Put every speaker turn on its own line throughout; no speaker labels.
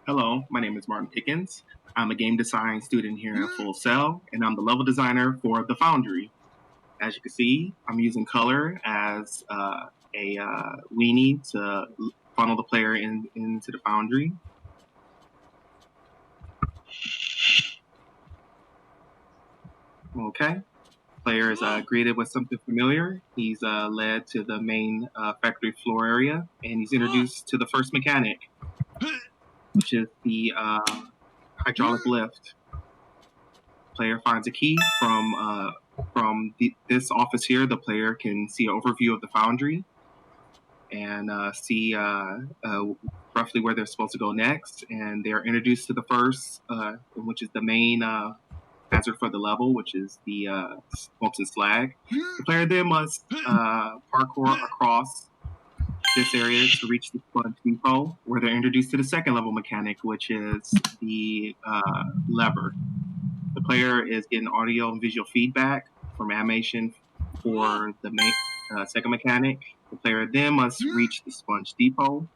Hello, my name is Martin Pickens. I'm a game design student here at Full Sail, and I'm the level designer for the Foundry. As you can see, I'm using color as a weenie to funnel the player into the Foundry. Okay, player is greeted with something familiar. He's led to the main factory floor area, and he's introduced to the first mechanic, which is the hydraulic lift. Player finds a key from this office here. The player can see an overview of the Foundry and see roughly where they're supposed to go next. And they're introduced to the first, which is the main hazard for the level, which is the molten slag. The player then must parkour across this area to reach the sponge depot, where they're introduced to the second level mechanic, which is the lever. The player is getting audio and visual feedback from animation for the main second mechanic. The player then must reach the sponge depot,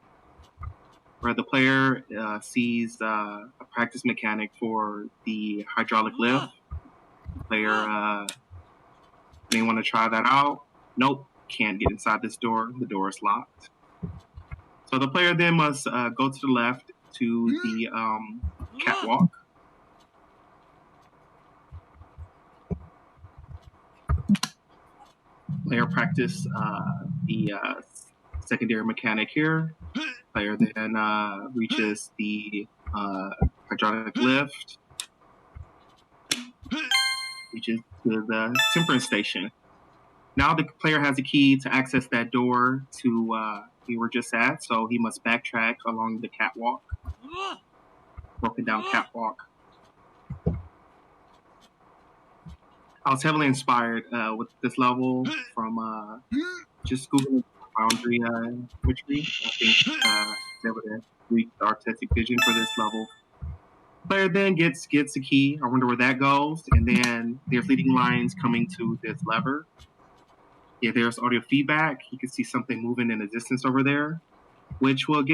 where the player sees a practice mechanic for the hydraulic lift. The player may want to try that out. Nope, can't get inside this door. The door is locked. So the player then must go to the left to the catwalk. Player practice the secondary mechanic here. Player then reaches the hydraulic lift, reaches to the temperance station. Now the player has a key to access that door to we were just at, so he must backtrack along the catwalk, broken down catwalk. I was heavily inspired with this level from just Googling Foundry imagery. I think they able to reach the artistic vision for this level. Player then gets a key. I wonder where that goes. And then there's leading lines coming to this lever. Yeah, there's audio feedback. You can see something moving in the distance over there, which will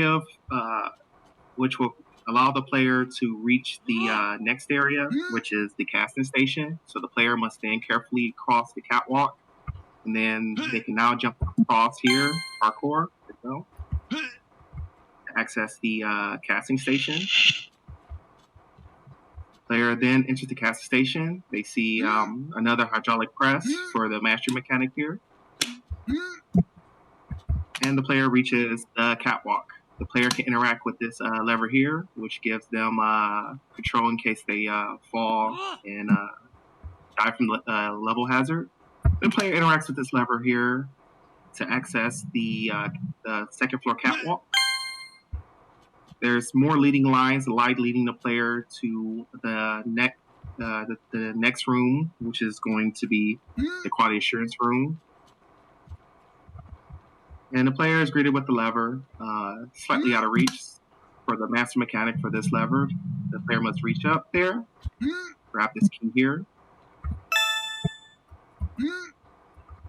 allow the player to reach the next area, which is the casting station. So the player must then carefully cross the catwalk, and then they can now jump across here, parkour, to access the casting station. Player then enters the casting station. They see another hydraulic press for the master mechanic here. And the player reaches the catwalk. The player can interact with this lever here, which gives them control in case they fall and die from the level hazard. The player interacts with this lever here to access the second floor catwalk. There's more leading lines, light leading the player to the next room, which is going to be the quality assurance room. And the player is greeted with the lever, slightly out of reach for the master mechanic for this lever. The player must reach up there, grab this key here.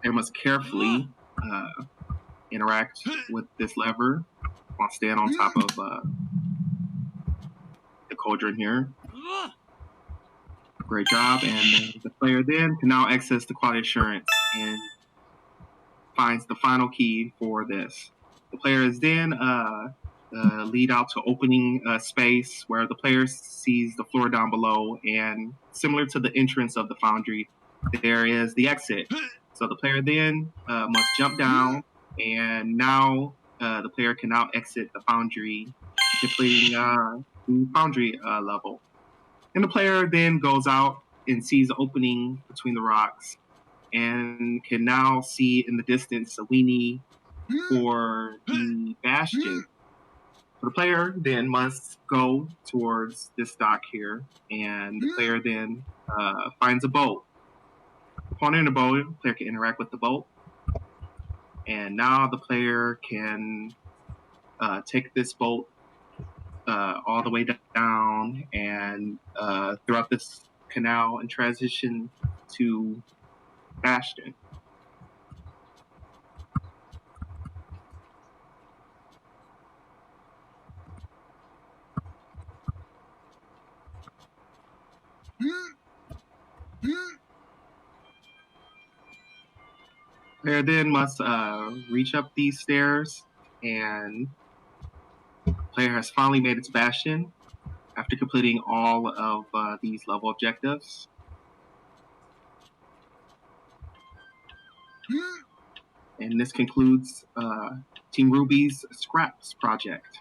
They must carefully interact with this lever while staying on top of the cauldron here. Great job. And the player then can now access the quality assurance and finds the final key for this. The player is then lead out to opening space where the player sees the floor down below, and similar to the entrance of the Foundry, there is the exit. So the player then must jump down, and now the player can now exit the Foundry, completing the Foundry level. And the player then goes out and sees the opening between the rocks, and can now see in the distance a weenie for the bastion. So the player then must go towards this dock here, and the player then finds a boat. Upon entering the boat, the player can interact with the boat, and now the player can take this boat all the way down and throughout this canal and transition to Bastion. Player then must reach up these stairs, and player has finally made it to Bastion after completing all of these level objectives. And this concludes Team Ruby's Scraps project.